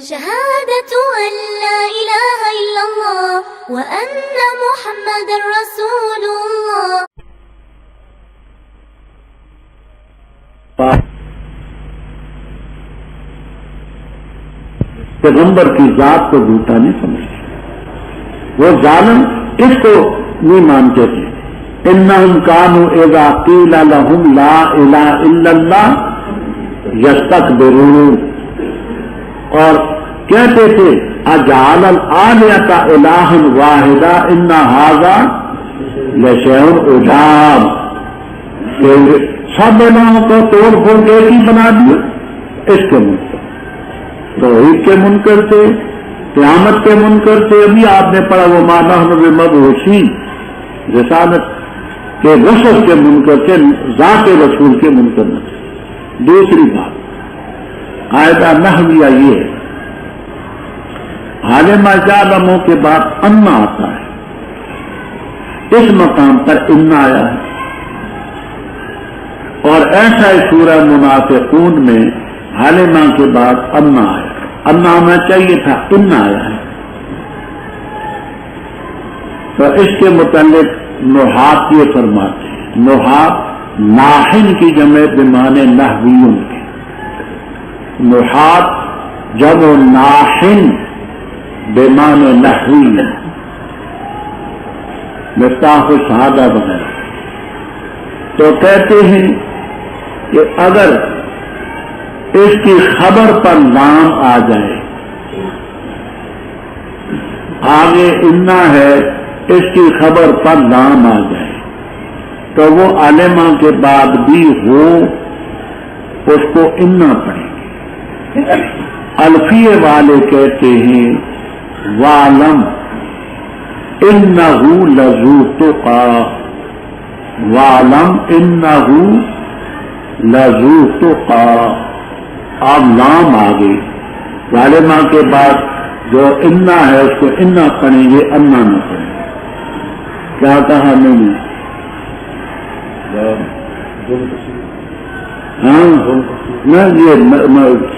شهادة أن لا إله إلا الله وأن محمد رسول الله. پیغمبر کی ذات کو جھوٹا نہیں سمجھتے، وہ ظالم اس کو نہیں مانتے تھے. انہم کانوا اذا قیل لهم لا الہ الا اللہ یستکبرون، اور کہتے تھے اجعل الآلہۃ الہا واحدا ان ھذا لشیء عجاب، سب الہوں کو توڑ پھوڑ کے ایک ہی بنا دیا. اس کے منکر توحید کے منکر تھے، قیامت کے منکر تھے. ابھی آپ نے پڑھا وہ ما نحن بمبعوثین، رسالت کے رسل کے منکر تھے، ذات رسول کے منکر نہ تھے. دوسری بات قاعدہ نحویہ یہ ہے، حال مجالموں کے بعد انا آتا ہے، اس مقام پر انا آیا ہے. اور ایسا ہی سورہ منافقون میں حالما کے بعد انا آیا، انا آنا چاہیے تھا، انا آیا ہے. تو اس کے متعلق نحات یہ فرماتے ہیں، نحات ناحن کی جمع بمعنی نحویون کی، نحات جمع ناحن بمعنی نحوی، مفتاح الشہادہ وغیرہ. تو کہتے ہیں کہ اگر اس کی خبر پر لام آ جائے، آگے انا ہے، اس کی خبر پر لام آ جائے تو وہ علما کے بعد بھی ہو اس کو انا پڑھیں گے. الفیے والے کہتے ہیں وَعْلَمْ إِنَّهُ لَذُو تُقَىٰ، وَعْلَمْ إِنَّهُ لَذُو تُقَىٰ. آپ لام آگے ظالمہ کے بعد جو انا ہے اس کو انا پڑھیں گے، انا نہ پڑھیں گے. کیا کہا میں نے؟ ہاں نہ یہ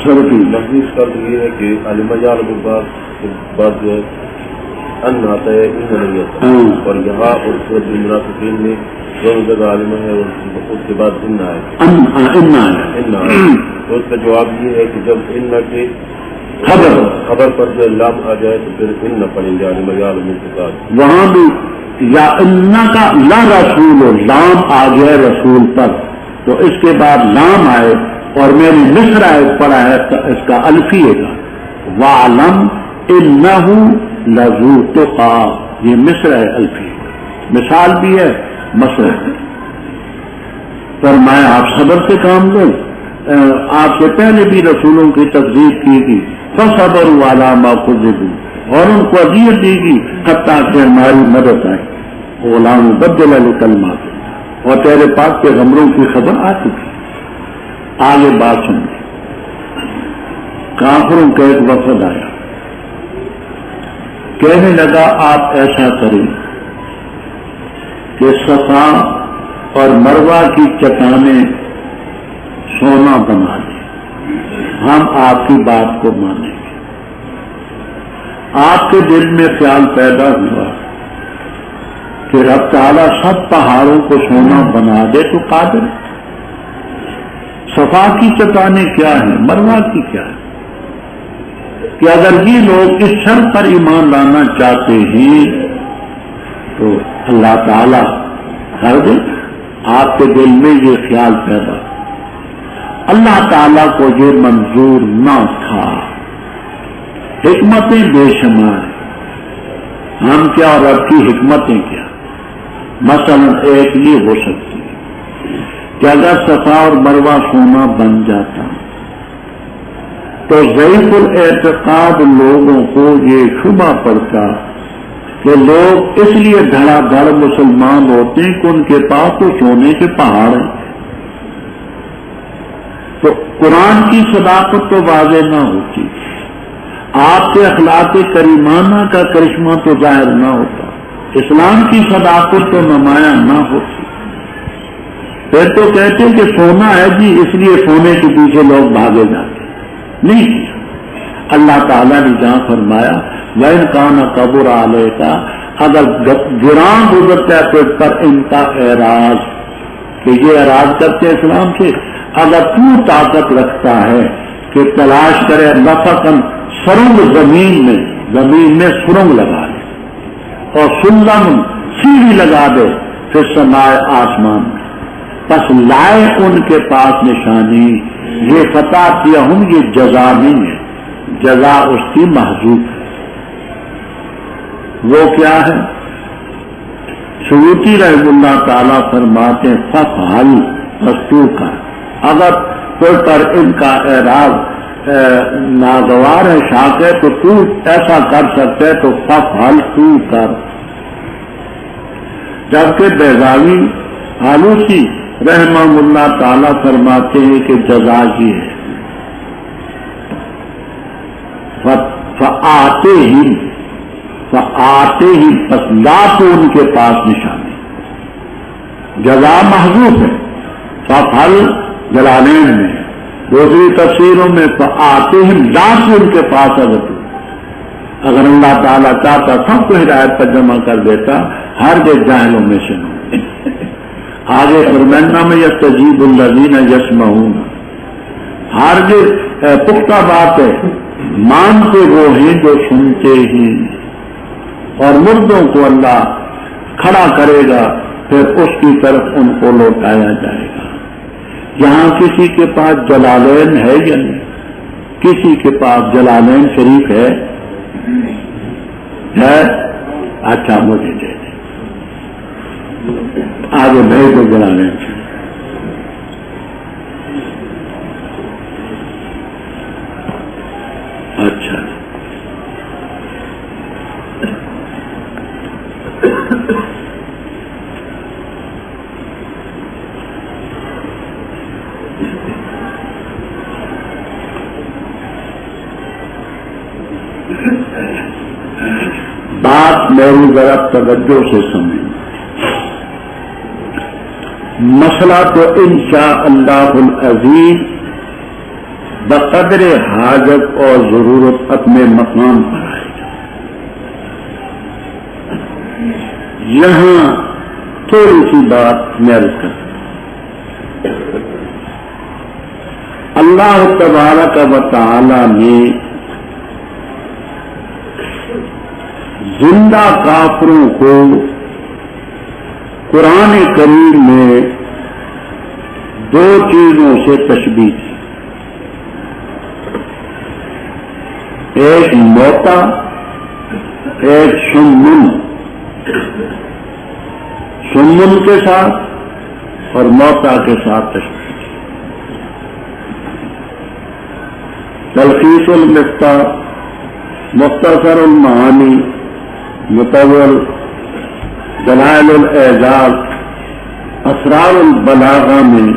سرفی لفظی فرق یہ ہے کہ علمجال کے بعد جو ہے ان آتا ہے، ان نہیں آتا. اور یہاں اور سورۃ المنافقین میں دونوں جگہ عالمہ ہے اور اس کے بعد ان آئے. تو اس کا جواب یہ ہے کہ جب ان کے خبر پر جو لام آ جائے تو پھر ان نہ پڑیں گے علمجال کے بعد. وہاں بھی یا ان کا لا رسول لام آ گیا رسول پر، تو اس کے بعد لام آئے. اور میں نے مصر آیت پڑھا ہے اس کا الفیے کا وَعْلَمْ إِنَّهُ لَذُو تُقَىٰ، یہ مصر ہے الفیے، مثال بھی ہے مصر ہے. فرمایا آپ صبر سے کام لیں. آپ سے پہلے بھی رسولوں کی تکذیب کی گئی، فَصَبَرُوا عَلَىٰ مَا كُذِّبُوا، اور ان کو اذیت دی گئی حتیٰ کہ ہماری مدد آئی. غلام بدل الکلمات، اور تیرے پاس پیغمبروں کی خبر آ چکی. آگے بات سنیں. کافروں کا ایک وفد آیا، کہنے لگا آپ ایسا کریں کہ صفا اور مروہ کی چٹانیں سونا بنا دیں، ہم آپ کی بات کو مانیں گے. آپ کے دل میں خیال پیدا ہوا کہ رب تعالیٰ سب پہاڑوں کو سونا بنا دے تو قادر. صفا کی چٹانیں کیا ہیں، مروہ کی کیا ہے، کہ اگر یہ لوگ اس شرط پر ایمان لانا چاہتے ہیں تو اللہ تعالیٰ کر دے. آپ کے دل میں یہ خیال پیدا، اللہ تعالیٰ کو یہ منظور نہ تھا. حکمتیں بے شمار، ہم کیا اور رب کی حکمتیں کیا. مثلا ایک یہ ہو سکتی ہے کہ اگر صفا اور مروہ سونا بن جاتا تو ضعیف الاعتقاد لوگوں کو یہ شبہ پڑتا کہ لوگ اس لیے دھڑا دھڑ مسلمان ہوتے ہیں کہ ان کے پاس تو سونے کے پہاڑ ہیں. تو قرآن کی صداقت تو واضح نہ ہوتی، آپ کے اخلاق کریمانہ کا کرشمہ تو ظاہر نہ ہوتا، اسلام کی صداقت تو نمایاں نہ ہوتی. پھر تو کہتے کہ سونا ہے جی اس لیے سونے کے پیچھے لوگ بھاگے جاتے. نہیں، اللہ تعالیٰ نے جہاں فرمایا وَإِنْ كَانَ كَبُرَ عَلَيْكَ، اگر گران گزرتا ہے تو پر ان کا اعراض کہ یہ اعراض کرتے ہیں اسلام سے، اگر تو طاقت رکھتا ہے کہ تلاش کرے نفقاً سرنگ زمین میں سرنگ لگا دے اور سلم سیڑھی لگا دے پھر سمائے آسمان میں، بس لائے ان کے پاس نشانی، یہ فتح کیا ہوں، یہ جزا نہیں ہے، جزا اس کی محذوف ہے۔ وہ کیا ہے؟ سیوطی رحمہ اللہ تعالیٰ فرماتے ہیں فَفْعَلْ وَاسْتُو کا، اگر کوئی پر ان کا اعراض ناگوار ہے، شاک ہے، تو تو ایسا کر سکتے ہے تو فَفْعَلْ تو کر۔ جبکہ بیضاوی آلوسی رحمہ اللہ تعالیٰ فرماتے ہیں کہ جزا یہ ہے فآتے ہی پس لا تو ان کے پاس نشانی، جزا محذوف ہے، ففعل جلالین میں، دوسری تفسیروں میں فآتے ہی لا تو ان کے پاس اگر اللہ تعالیٰ چاہتا سب کو ہدایت پر جمع کر دیتا، ہر کے جاہلوں میں سے نہ۔ آگے فرمانا میں یستجیب الذین یسمعون، ہر کے پختہ بات ہے، مانتے وہ ہیں جو سنتے ہیں، اور مردوں کو اللہ کھڑا کرے گا، پھر اس کی طرف ان کو لوٹایا جائے گا۔ یہاں کسی کے پاس جلالین ہے یا نہیں؟ کسی کے پاس جلالین شریف ہے؟ اچھا مجھے دے دیں، آگے بھیج دو جلالین شریف۔ اچھا بات میری ذرا توجہ سے سمجھیں، مسئلہ تو انشاءاللہ العزیز بقدر حاجت اور ضرورت اپنے مقام پر آئے گا۔ یہاں تھوڑی سی بات میں عرض کرتا ہوں، اللہ تبارک و تعالی نے زندہ کافروں کو قرآن کریم میں دو چیزوں سے تشبیہ کی، ایک موتا، ایک سمن، سمن کے ساتھ اور موتا کے ساتھ تشبیہ کی۔ تلخیص المفتاح، مختصر المعانی، مطول، دلائل الاعجاز، اسرار البلاغہ میں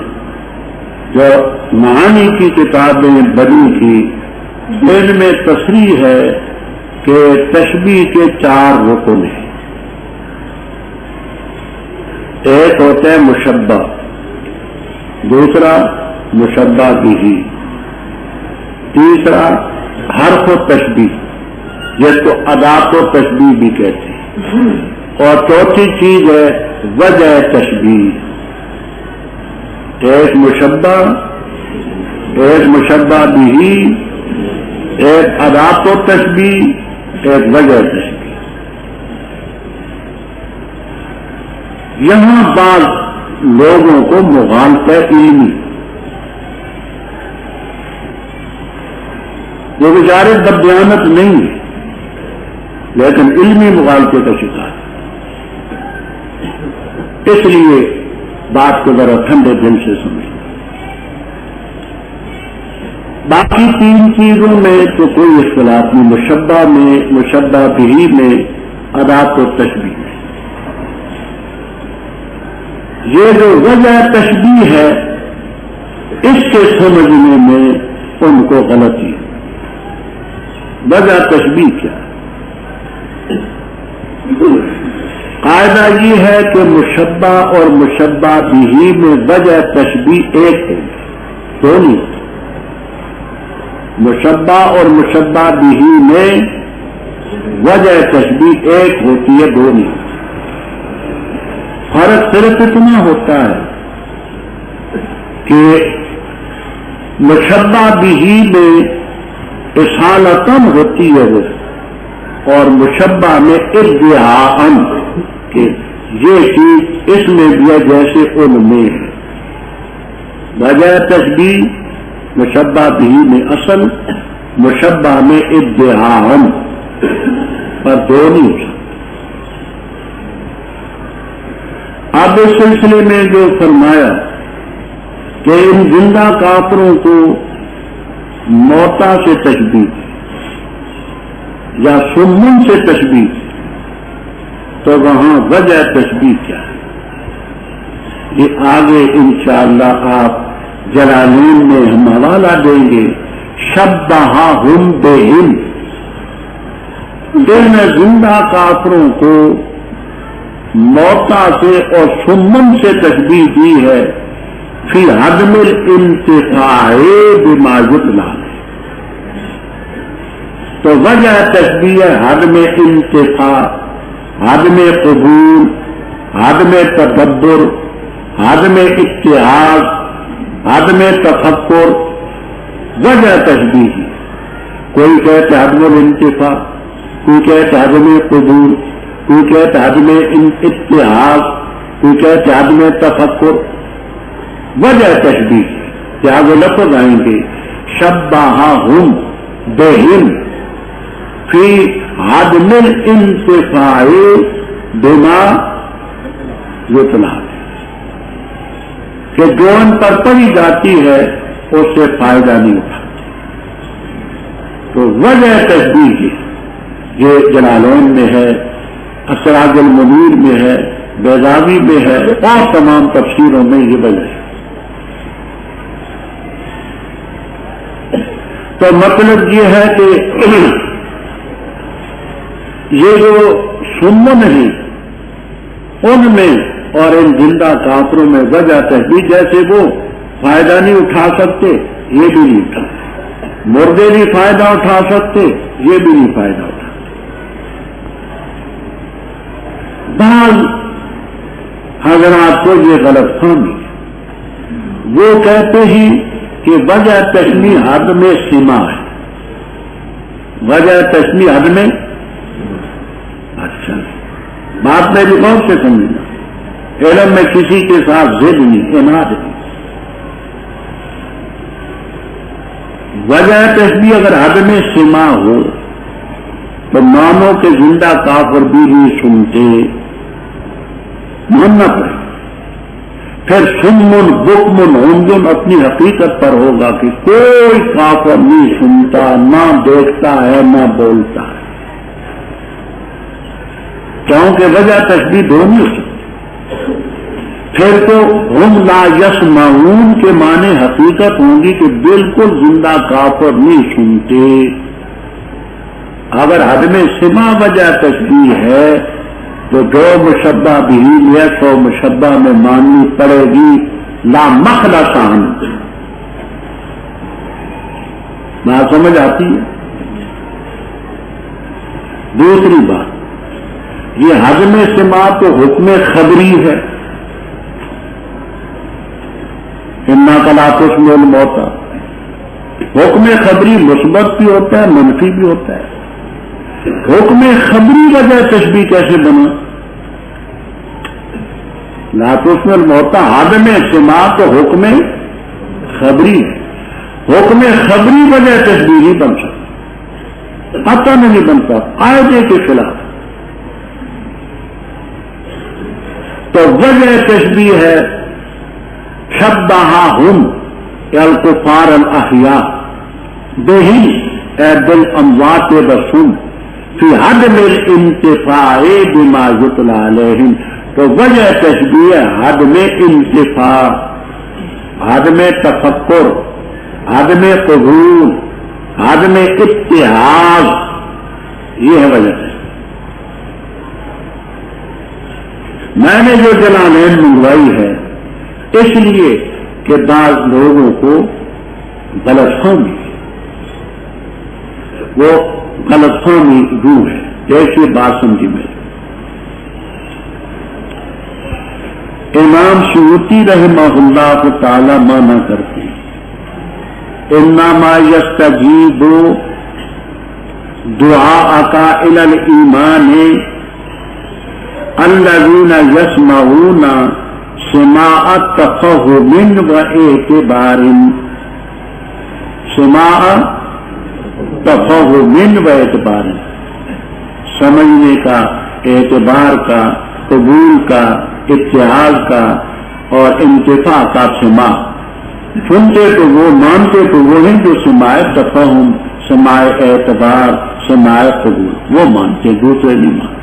جو معانی کی کتابیں بنی تھی، ان میں تصریح ہے کہ تشبیہ کے 4 رکن ہیں۔ ایک ہوتا ہے مشبہ، دوسرا مشبہ بہ، تیسرا حرف و تشبیہ، جس کو ادات و تشبیہ بھی کہتے ہیں، اور چوتھی چیز ہے وجہ تشبیہ۔ ایک مشبہ بہ، ایک ادات و تشبیہ، ایک وجہ تشبیہ۔ یہاں بعض لوگوں کو مغالطہ علمی، وہ بیچارے بددیانت نہیں ہے لیکن علمی مغالطے کا شکار ہے، اس لیے بات کو ذرا ٹھنڈے دل سے سمجھیں۔ باقی 3 چیزوں میں تو کوئی اختلاف نہیں، مشبہ میں، مشبہ بہ میں، ادات و تشبیہ میں۔ یہ جو وجہ تشبیہ ہے، اس کے سمجھنے میں ان کو غلطی ہے۔ وجہ تشبیہ کیا ہے؟ قاعدہ یہ ہے کہ مشبہ اور مشبہ بہ میں وجہ تشبیہ ایک ہے، دو نہیں۔ مشبہ اور مشبہ بھی میں وجہ تشبیہ ایک ہوتی ہے، دو نہیں۔ فرق صرف اتنا ہوتا ہے کہ مشبہ بھی میں اصالتاً ہوتی ہے وہ، اور مشبہ میں ادعاءً کہ یہ چیز اس میں بھی ہے جیسے ان میں ہے۔ وجہ تشبیہ مشبہ بھی میں اصل، مشبہ میں ادعاءً، پر دو نہیں ہو سکتا۔ اب اس سلسلے میں جو فرمایا کہ ان زندہ کافروں کو موتا سے تشبیہ یا سمن سے تشبیہ، تو وہاں وجہ تشبیہ کیا ہے یہ آگے انشاءاللہ آپ جلالین میں ہم حوالہ دیں گے۔ شبہہم بہم، ان زندہ کافروں کو موتا سے اور سمن سے تشبیہ دی ہے، فی عدم الانتفاع بما یتلی، تو وجہ تشبیہ عدم انتفاع، عدم قبول، عدم تدبر، عدم اتعاظ، عدم تفکر، وجہ تشبیہ۔ کوئی کہتا ہے عدم الانتفاع، کوئی کہتا ہے عدم قبول، کوئی کہتا ہے عدم اتعاظ، کوئی کہتا ہے عدم تفکر، وجہ تشبیہ۔ کہ آگے لفظ آئیں گے شبہہم بہم فی عدم الانتفاع بما یتلی، کہ جو ان پر پڑھی جاتی ہے اس سے فائدہ نہیں اٹھاتی۔ تو وجہ تشبیہ یہ جلالین میں ہے، اسراج المنیر میں ہے، بیضاوی میں ہے، اور تمام تفسیروں میں یہ وجہ ہے۔ تو مطلب یہ ہے کہ یہ جو سمن ہیں ان میں اور ان زندہ کافروں میں وجہ تشبیہ، جیسے وہ فائدہ نہیں اٹھا سکتے یہ بھی نہیں اٹھا، مردے نہیں فائدہ اٹھا سکتے یہ بھی نہیں فائدہ اٹھا۔ بعض حضرات کو یہ غلط فہمی، وہ کہتے ہیں کہ وجہ تشبیہ حد میں سما ہے، وجہ تشبیہ حد میں، اچھا بات میں بھی غور سے سمجھنا، علم میں کسی کے ساتھ ضد نہیں، اناد نہیں۔ وجہ تشبیہ اگر حد میں سما ہو تو مانو کہ زندہ کافر بھی نہیں سنتے، ماننا پڑے، پھر سمن بکمن ہمجن اپنی حقیقت پر ہوگا کہ کوئی کافر نہیں سنتا، نہ دیکھتا ہے نہ بولتا ہے، کیونکہ وجہ تشبیہ دو نہیں ہو سکتی۔ پھر تو ہم لا یسمعون کے معنی حقیقت ہوں گی کہ بالکل زندہ کافر نہیں سنتے۔ اگر حد میں سما وجہ تشبیہ ہے تو جو مشبہ بھی ہے تو مشبہ میں ماننی پڑے گی لا مخلصان۔ بات سمجھ آتی ہے؟ دوسری بات، یہ حد میں سما تو حکم خبری ہے، انا لا تسمع الموتى، حکم خبری مثبت بھی ہوتا ہے منفی بھی ہوتا ہے۔ حکم خبری وجہ تشبیہ کیسے بنا؟ لا تسمع الموتى حد میں سما تو حکم خبری ہے، حکم خبری وجہ تشبیہ نہیں بن سکتا، پتہ نہیں بنتا قاعدے کے خلاف۔ تو وجہ تشبیہ ہے شبہہم الکفار الاحیاء بہم اے بالاموات رسول فی عدم الانتفاع بما یتلی علیہم۔ تو وجہ تشبیہ حد میں انتفاع، حد میں تفکر، حد میں قبول، حد میں اتحاد، یہ ہے وجہ تشبیہ۔ میں نے جو جلالین منگوائی ہے اس لیے کہ بعض لوگوں کو غلط فہمی، وہ غلط فہمی روح ہے. دیکھیے بات سمجھی میں. امام سیوطی رحمہ اللہ تعالی مانا کرتے ہیں انما یستجیب دعاءک الی الایمان الذین یسمعون سماع تفہم و اعتبار. سماع تفہم و اعتبار، سمجھنے کا، اعتبار کا، قبول کا، اتحاد کا اور انتفاع کا. سماع سنتے تو وہ، مانتے تو وہ ہیں جو سماع تفہم، سماع اعتبار، سماع قبول وہ مانتے، دوسرے نہیں مانتے.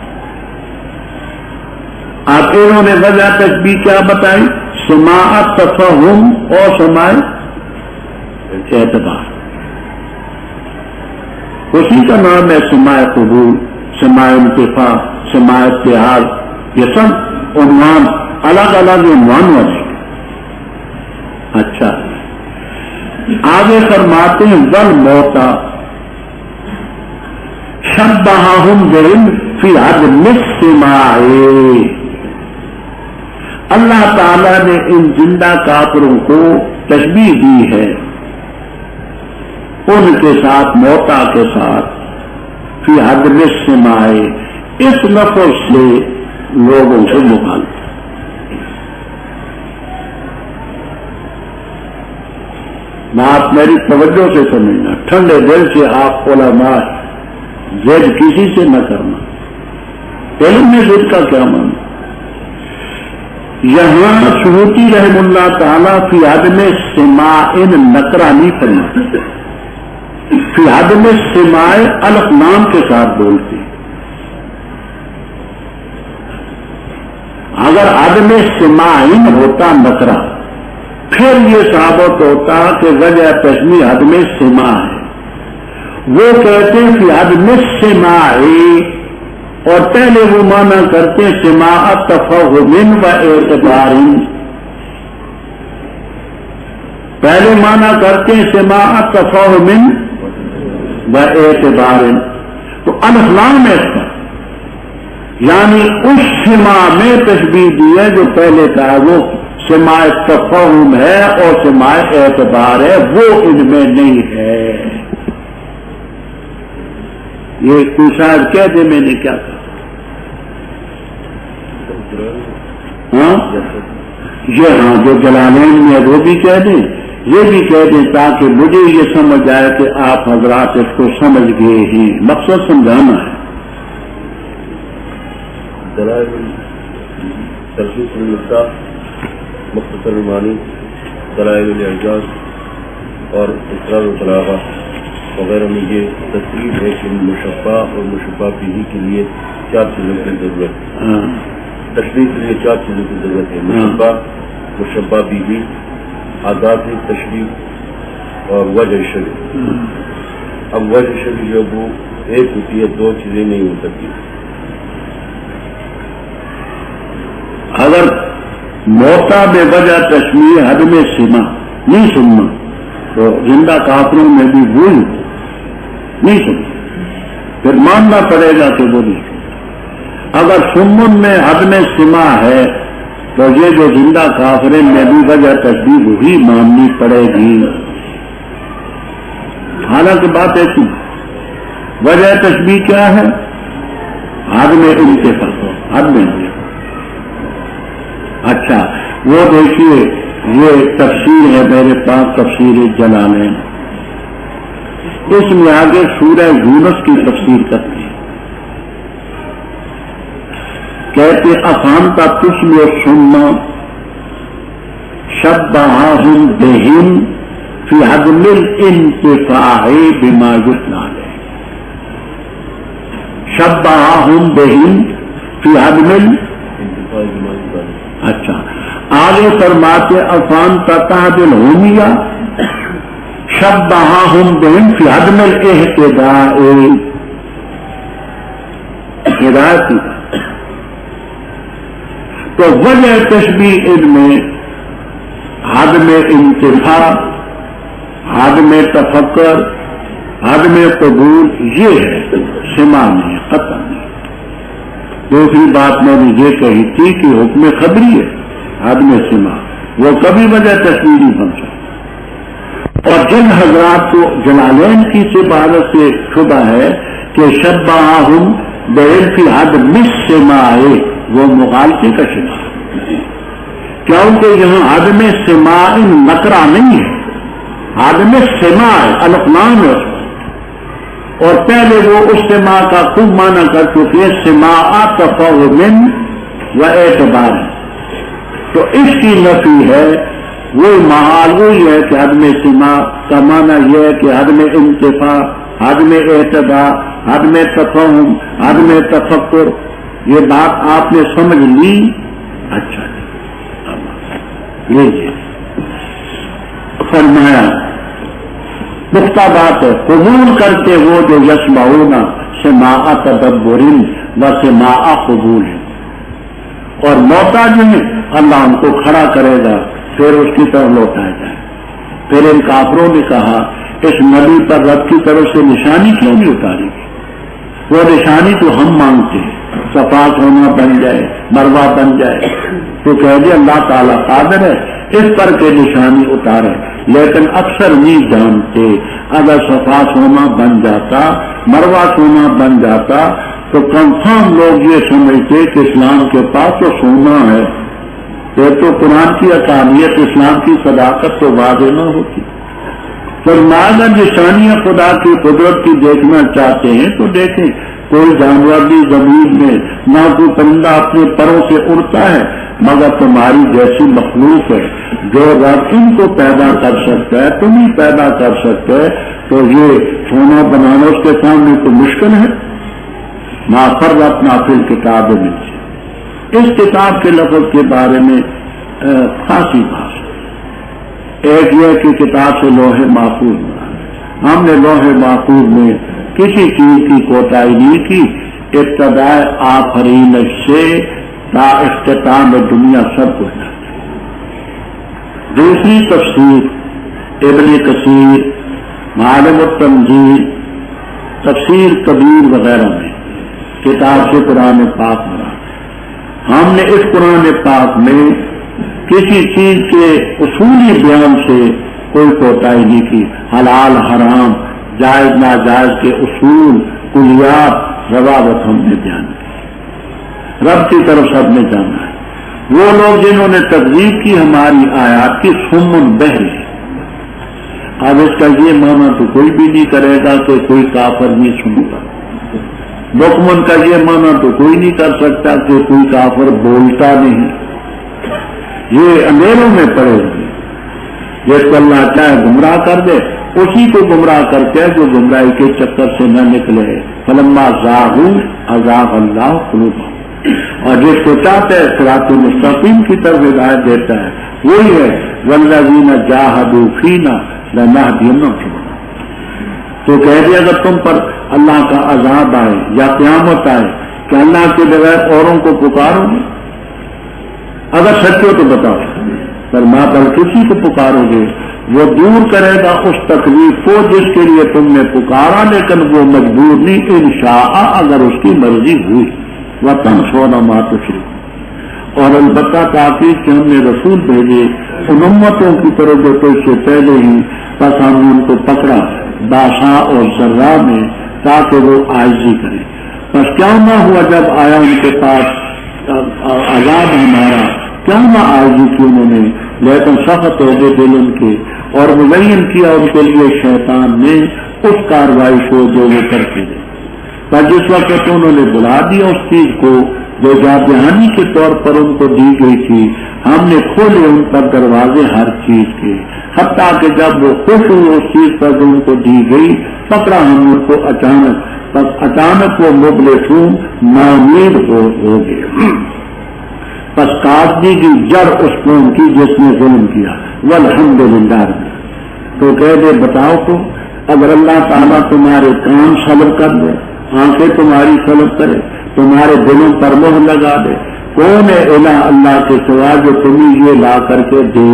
آپ انہوں نے وجہ تشبیہ کیا بتائی؟ سماع تفہم اور سماع اعتبار. اسی کا نام ہے سماع قبول، سماع انتفاع، سماع اتحاد. یہ سب عنوان الگ الگ عنوان والے. اچھا آگے فرماتے ہیں ول موتا شبہہم بہم فی عدم السماع. اللہ تعالی نے ان زندہ کافروں کو تشبیہ دی ہے ان کے ساتھ، موتا کے ساتھ، فی عدم السماع، اس لفظ سے لوگوں سے مخالف. بات میری توجہ سے سمجھنا، ٹھنڈے دل سے آپ علماء ضد کسی سے نہ کرنا. علم میں ضد کا کیا معنی؟ یہاں سیوطی رحم اللہ تعالیٰ فی عدم السماع نکرہ نہیں فرماتے، فی عدم السماع الف لام کے ساتھ بولتے. اگر عدم السماع ہوتا نکرہ پھر یہ ثابت ہوتا کہ وجہ تشبیہ عدم السماع ہے. وہ کہتے ہیں کہ عدم السماع اور پہلے وہ مانا کرتے ہیں سماع تفہم و اعتبار. پہلے مانا کرتے ہیں سماع تفہم و اعتبار. تو الف لام ہے اس کا، یعنی اس سماع میں تشبیہ دی ہے جو پہلے کا وہ سماع تفہم ہے اور سماع اعتبار ہے، وہ ان میں نہیں ہے. یہ کوئی شاید کہہ دے میں نے کیا کہا. ہاں یہ ہاں جو جلالین میں وہ بھی کہہ دیں، یہ بھی کہہ دیں تاکہ مجھے یہ سمجھ آئے کہ آپ حضرات اس کو سمجھ گئے ہیں. مقصد سمجھانا ہے. مختصر المعانی، دلائل الاعجاز اور اسرار البلاغہ وغیرہ میں یہ تصریح ہے کہ مشبہ اور مشبہ بھی کے لیے 4 چیزوں کی ضرورت ہے. تشریح کے لیے 4 چیزوں کی ضرورت ہے: مشبہ، مشبہ بھی، آداب تشریح اور وجہ شرع. اب وجہ شرع جو وہ ایک ہوتی ہے، 2 چیزیں نہیں ہو سکتی. اگر موتا بے وجہ تشبیہ عدم السماع نہیں سننا تو زندہ کافروں میں بھی وہی نہیں سننا، پھر ماننا پڑے گا کہ وہ نہیں سننا. اگر سمن میں عدم السماع ہے تو یہ جو زندہ کافریں میں بھی وجہ تشبیہ وہی ماننی پڑے گی. حالانکہ بات ایسی وجہ تشبیہ کیا ہے؟ عدم انتفاع، عدم انتفاع. اچھا وہ دیکھیے یہ تفسیر ہے میرے پاس، تفسیر جلالین. اس میں آگے سورہ یونس کی تفسیر کرتے ہیں. کہتے افہمت تسمع الصم شبہہم بہم فی عدم الانتفاع بما یتلی علیہ. شبہہم بہم فی عدم الانتفاع بما یتلی علیہ. اچھا آگے فرماتے افان تتعدل ہومیا شبہہم بہم فی عدم الاہتداء. ہدایت تو وجہ تشبیہ ان میں عدم انتفاع، عدم تفکر، عدم قبول یہ ہے، سماع نہیں، قطع نہیں۔ دوسری بات میں نے یہ کہی تھی کہ حکم خبری ہے عدم سماع، وہ کبھی وجہ تصویری بن سکتا۔ اور جن حضرات کو جلالین کی عبادت سے شبہ ہے کہ شبہہم بعلم عدم السماع، وہ مغالطے کا شکار، کیونکہ یہاں عدم سماع نکرہ نہیں ہے، عدم سماع الفلام ہے، اور پہلے وہ اس سماع کا خوب معنی کر چکے سماع تفہم و اعتبار ہے، تو اس کی نفی ہے، وہ محال وہی ہے کہ عدم سماع کا معنی یہ ہے کہ عدم انتفاع، عدم اعتبار، عدم تفہم، عدم تفکر۔ یہ بات آپ نے سمجھ لی؟ اچھا لیجیے، فرمایا پختہ بات ہے، قبول کرتے وہ جو یسمعون سماع تدبر و سماع قبول ہے، اور موتا جو ہے اللہ ان کو کھڑا کرے گا، پھر اس کی طرف لوٹایا جائے۔ پھر ان کافروں نے کہا اس نبی پر رب کی طرف سے نشانی کیوں نہیں اتاری گی؟ وہ نشانی تو ہم مانگتے ہیں، صفات ہونا بن جائے، مروا بن جائے، تو کہہ دے اللہ تعالیٰ قادر ہے اس پر کے نشانی اتارے، لیکن اکثر نہیں جانتے۔ اگر صفات ہونا بن جاتا، مروا ہونا بن جاتا تو کنفرم لوگ یہ سمجھتے کہ اسلام کے پاس تو سونا ہے، پھر تو قرآن کی اقانیت، اسلام کی صداقت تو واضح نہ ہوتی۔ فرمایا نشانیاں خدا کی قدرت کی دیکھنا چاہتے ہیں تو دیکھیں، کوئی جانور بھی زمین میں نہ کوئی پرندہ اپنے پروں سے اڑتا ہے، مگر تمہاری جیسی مخلوق ہے، جو رب ان کو پیدا کر سکتا ہے تم ہی پیدا کر سکتے، تو یہ سونا بنانا اس کے سامنے تو مشکل ہے۔ ما فرطنا فی الکتاب میں، اس کتاب کے لفظ کے بارے میں خاصی بات، ایک یہ کہ کتاب سے لوح محفوظ بنا، ہم نے لوح محفوظ میں کسی چیز کی کوتاہی نہیں کی، ابتدائے آفرینش سے تا اختتام دنیا سب کچھ ہے۔ دوسری تفسیر ابن کثیر، معالم التنزیل، تفسیر کبیر وغیرہ میں کتاب سے قرآن پاک بنا، ہم نے اس قرآن پاک میں کسی چیز کے اصولی بیان سے کوئی کوتاہی نہیں کی، حلال حرام، جائز ناجائز کے اصول، کلیات، ضوابط ہم نے بیان کی، رب کی طرف سب نے جانا ہے۔ وہ لوگ جنہوں نے تکذیب کی ہماری آیات کی سمن بہرے، اب اس کا یہ معنی تو کوئی بھی نہیں کرے گا کہ کوئی کافر نہیں سنتا، بکمن کا یہ معنی تو کوئی نہیں کر سکتا کہ کوئی کافر بولتا نہیں، یہ اندھیروں میں پڑے ہوئے، جس کو اللہ چاہے گمراہ کر دے اسی کو گمراہ کرتے جو گمراہی کے چکر سے نہ نکلے، فلما زاغوا ازاغ اللہ قلوبہم، اور جس کو چاہتے ہے صراط مستقیم کی طرف ہدایت دیتا ہے، وہی ہے والذین جاہدوا فینا لنہدینہم۔ تو کہہ دیا اگر تم پر اللہ کا عذاب آئے یا قیامت آئے کہ اللہ کے بغیر اوروں کو پکارو گے، اگر سچ ہو تو بتاؤ، پر ماں پر کسی کو پکارو گے وہ دور کرے گا اس تکلیف کو جس کے لیے تم نے پکارا، لیکن وہ مجبور نہیں، انشاء اگر اس کی مرضی ہوئی، وَتَنْسَوْنَ مَا تُشْرِكُونَ۔ اور البتہ تاکید کہ ہم نے رسول بھیجے ان امتوں کی طرف جو تو اس سے پہلے ہی، بس ہم نے ان کو پکڑا باسا اور ذرا میں تاکہ وہ عاجزی کریں۔ بس کیا نہ ہوا جب آیا ان کے پاس عذاب ہمارا، کیا نہ عاجزی کی انہوں نے، لیکن سخت ہو گئے دل ان کے، اور مبین کیا ان کے لیے شیطان نے اس کاروائی کو جو وہ کرتے تھے۔ پر جس وقت انہوں نے بلا دیا اس چیز کو جو جادہانی کے طور پر ان کو دی گئی تھی، ہم نے کھولے ان پر دروازے ہر چیز کے، حتیٰ کہ جب وہ خوش ہوئے اس چیز پر جو ان کو دی گئی، پکڑا ہم ان کو اچانک، بس اچانک وہ مبلسون ناامید ہو گئے، بس کاٹ دی گئی جڑ اس قوم کی جس نے ظلم کیا، والحمدللہ۔ تو کہہ دے بتاؤ تو اگر اللہ تعالیٰ تمہارے کان سلب کر دے، آنکھیں تمہاری سلب کرے، تمہارے دلوں پر مہر لگا دے، کون ہے الہ اللہ کے سوا جو تمہیں یہ لا کر کے دے؟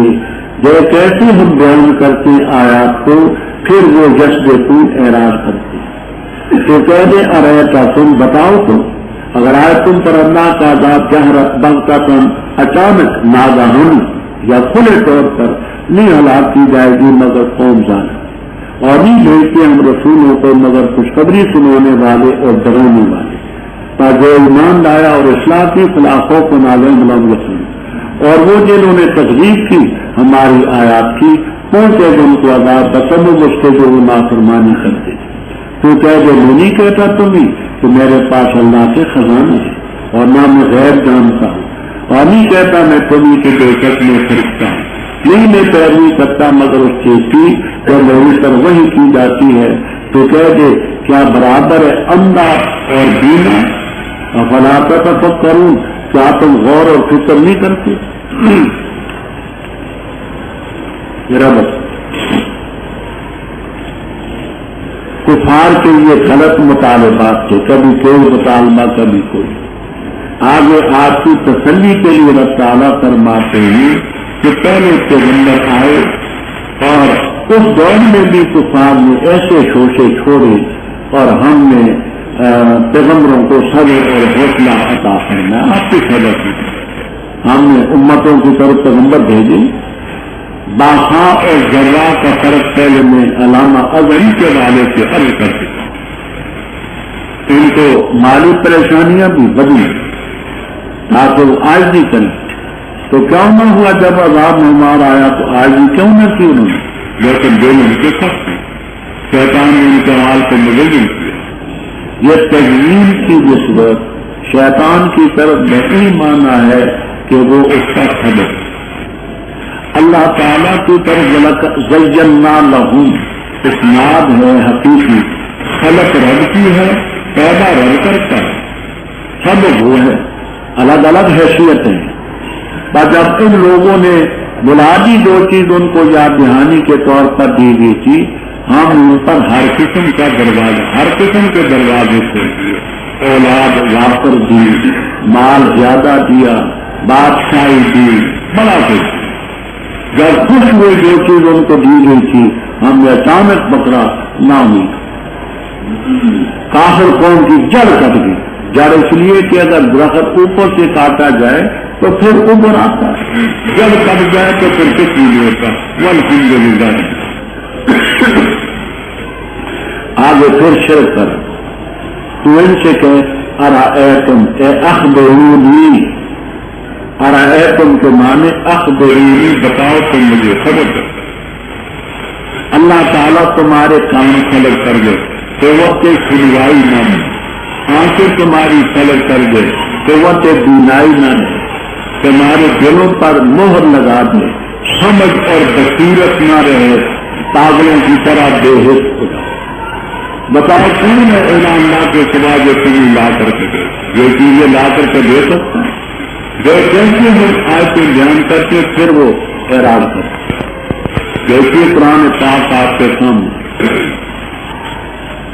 جو کیسے ہم بیان کرتے ہیں آیات کو، پھر وہ یسجدون اعراض کرتے ہیں۔ تو کہہ دے ارایتا تم بتاؤ تو، اگر آئے تم پر اللہ کا عذاب جہرت بغتتن اچانک ناگہان یا کھلے طور پر نہیں ہلاک کی جائے گی مگر قوم ظالم، اور نہیں بھیجتے ہم رسولوں کو مگر خوشخبری سنانے والے اور ڈرانے والے، پر جو ایمان لایا اور اصلاح کی فلا خوف علیہم ولا ہم یحزنون، اور وہ جنہوں نے تکذیب کی ہماری آیات کی پہنچے گا ان کو عذاب بسبب اس کے جو وہ نافرمانی کرتے تھے۔ تو کہہ دے میں نہیں کہتا تمہیں کہ میرے پاس اللہ کے خزانے ہیں اور نہ میں غیب جانتا ہوں، اور نہیں کہتا میں تمہیں کہ بے شک میں فرشتہ ہوں، نہیں میں پیروی کرتا مگر اس چیز کی جو میری پر وحی کی جاتی ہے۔ تو کہہ دے کیا برابر ہے اندھا اور بینا؟ افلا تتفکرون، کیا تم غور اور فکر نہیں کرتے؟ میرا بس کفار کے یہ غلط مطالبات تھے، کبھی کوئی مطالبہ کبھی کوئی۔ آگے آپ کی تسلی کے لیے اللہ تعالیٰ فرماتے ہیں کہ پہلے پیغمبر آئے اور اس دور میں بھی کفار نے ایسے شوشے چھوڑے اور ہم نے پیغمبروں کو صبر اور حوصلہ عطا فرمایا۔ آپ کی خبر کی ہم نے امتوں کی طرف پیغمبر بھیجے، باسا اور ذرا کا فرق پہلے میں علامہ اظہری کے والے سے عرض کر چکا۔ ان کو مالی پریشانیاں بھی بدی تاکہ وہ آج بھی کریں، تو کیوں نہ ہوا جب عذاب ہمارا آیا تو آج بھی کیوں نہ کی انہوں نے، لیکن دل ان کے سخت ہیں، شیطان نے ان کے حال کو ملزم کیا۔ یہ تجویز کی نسبت شیطان کی طرف نہیں مانا ہے کہ وہ اس کا سبب، اللہ تعالیٰ کی طرف زینا لہم اسناد ہے حقیقی، خلق رب کی ہے، پیدا رب کرتا ہے، سبب وہ ہے، الگ الگ حیثیتیں ہیں۔ پر جب ان لوگوں نے بلا دی جو چیز ان کو یاد دہانی کے طور پر دی گئی تھی، ہم ان پر ہر قسم کا دروازہ، ہر قسم کے دروازے کھول دیے، اولاد وافر دی، مال زیادہ دیا، بادشاہی دی، بڑا کچھ۔ جب خوش ہوئے جو چیز ان کو دی گئی تھی، ہم نے اچانک پکڑا نامی کافر قوم کی جڑ کٹ گئی۔ جڑ اس لیے کہ اگر درخت اوپر سے کاٹا جائے تو پھر اوپر آتا ہے، جڑ کٹ جائے تو پھر کچھ نہیں ہوتا۔ والحمدللہ۔ آگے پھر شرک کر تو ان سے کہ ارائیتم اے اخبرونی، ارائیتم کے معنی اخبرونی، بتاؤ تم مجھے خبر دو۔ اللہ تعالیٰ تمہارے کام خلق کر دے تو وقت سنوائی نہ دے، آنکھیں تمہاری خلق کر دے تو وقت بینائی نہ دے، تمہارے دلوں پر مہر لگا دے، سمجھ اور بصیرت نہ رہے، پاگلوں کی طرح بے حس ہو جائے۔ بتاؤ کون ہے اللہ کے سوا جو تمہیں لا کر کے دے، یہ چیزیں لا کر کے دے سکتا ہے؟ جو جیسے ہم آیتیں بیان کرتے پھر وہ اعراض کرتے، جیسے قرآن پاک آپ کے سامنے،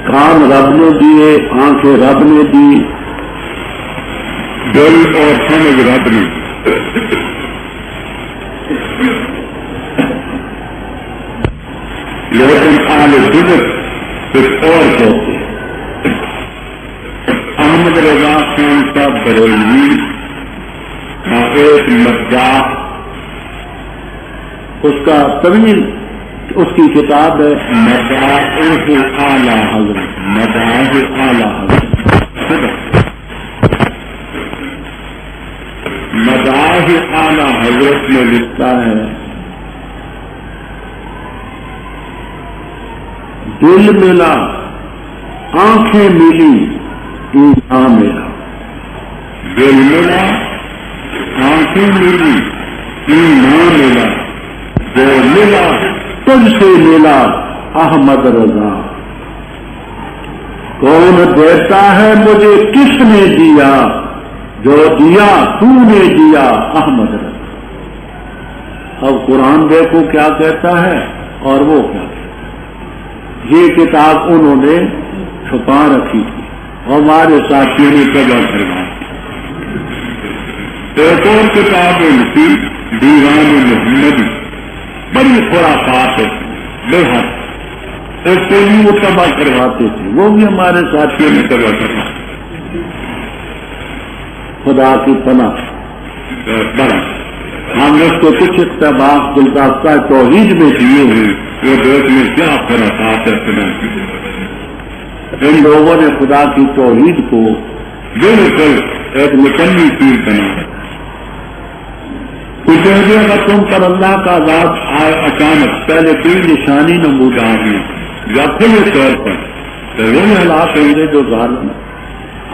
کان رب نے دیے، آنکھیں رب نے دی، دل اور سمجھ رب نے دی، لیکن اہل بدعت کچھ اور کہتے ہیں۔ احمد رضا خان صاحب بریلوی کا ایک مداح، اس کا طویل اس کی کتاب ہے مداح اعلی حضرت، مداح اعلی حضرت، مداح اعلی حضرت میں لکھتا ہے دل ملا آنکھیں ملی ایمان ملا، دل ملا آنکھیں ملی ایمان ملا، جو ملا تجھ سے ملا احمد رضا، کون دیتا ہے مجھے کس نے دیا، جو دیا تو نے دیا احمد رضا۔ اب قرآن دیکھو کیا کہتا ہے اور وہ کیا کہتا ہے۔ یہ کتاب انہوں نے چھپا رکھی تھی اور ہمارے ساتھیوں نے قبول کروائی۔ ایک اور کتاب ان کی دیوان محمدی، بڑی خرافات ہے بے حد، ایک تو نہیں وہ تباہ کرواتے تھے، وہ بھی ہمارے ساتھیوں نے تباہ کروا، خدا کی پناہ بڑا ہم نے تو کچھ اقتباس گلدستہ توحید میں دیے ہیں، وہ دیکھ میں کیا خرافات ہے۔ ان لوگوں نے خدا کی توحید کو بالکل ایک مکمل چیز بنا رکھا۔ کچھ اگر تم پر اللہ کا عذاب آئے اچانک، پہلے کوئی نشانی نمودار ہے یا کھلے طور پر، تو وہ حالات ہوں گے جو ظالم۔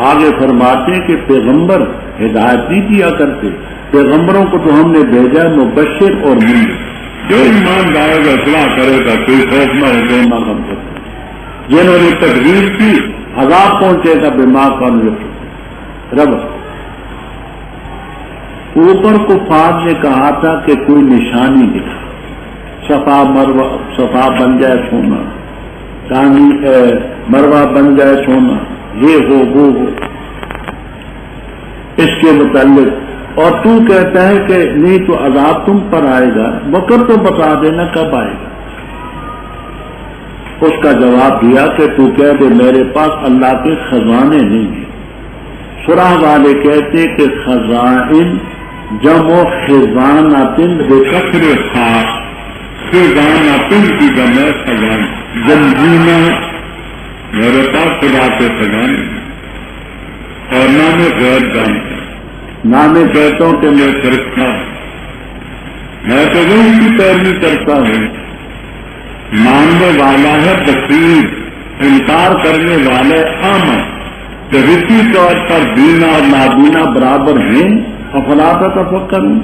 آگے فرماتے ہیں کہ پیغمبر ہدایت نہیں دیا کرتے، پیغمبروں کو تو ہم نے بھیجا مبشر اور منذر، جو ایمان لائے گا اصلاح کرے گا، کوئی خوف نہ ہو، جو نہ غم کرے، جنہوں نے تقریر کی عذاب پہنچے گا بیمار کا رب۔ اوپر کفار نے کہا تھا کہ کوئی نشانی دکھا، صفا بن جائے سونا، مروا بن جائے سونا، یہ ہو وہ ہو، اس کے متعلق، اور تو کہتا ہے کہ نہیں تو عذاب تم پر آئے گا، وقت تو بتا دینا کب آئے گا۔ اس کا جواب دیا کہ تو کہہ دے میرے پاس اللہ کے خزانے نہیں ہیں۔ سورہ والے کہتے کہ خزائن جمع خزانۃ بکسر خاص، خزانۃ کی جمع خزان، جنجینہ، میرے پاس خدا کے خزانے اور نہ میں غیر جانتا، نہ میں کہتا ہوں کہ میں فرشتہ، میں تو وہی کی پیروی کرتا ہوں۔ ماننے والا ہے بصیر، انکار کرنے والے عام، کہ اسی طور پر بینا اور نابینا برابر ہیں، افلا تفکرون۔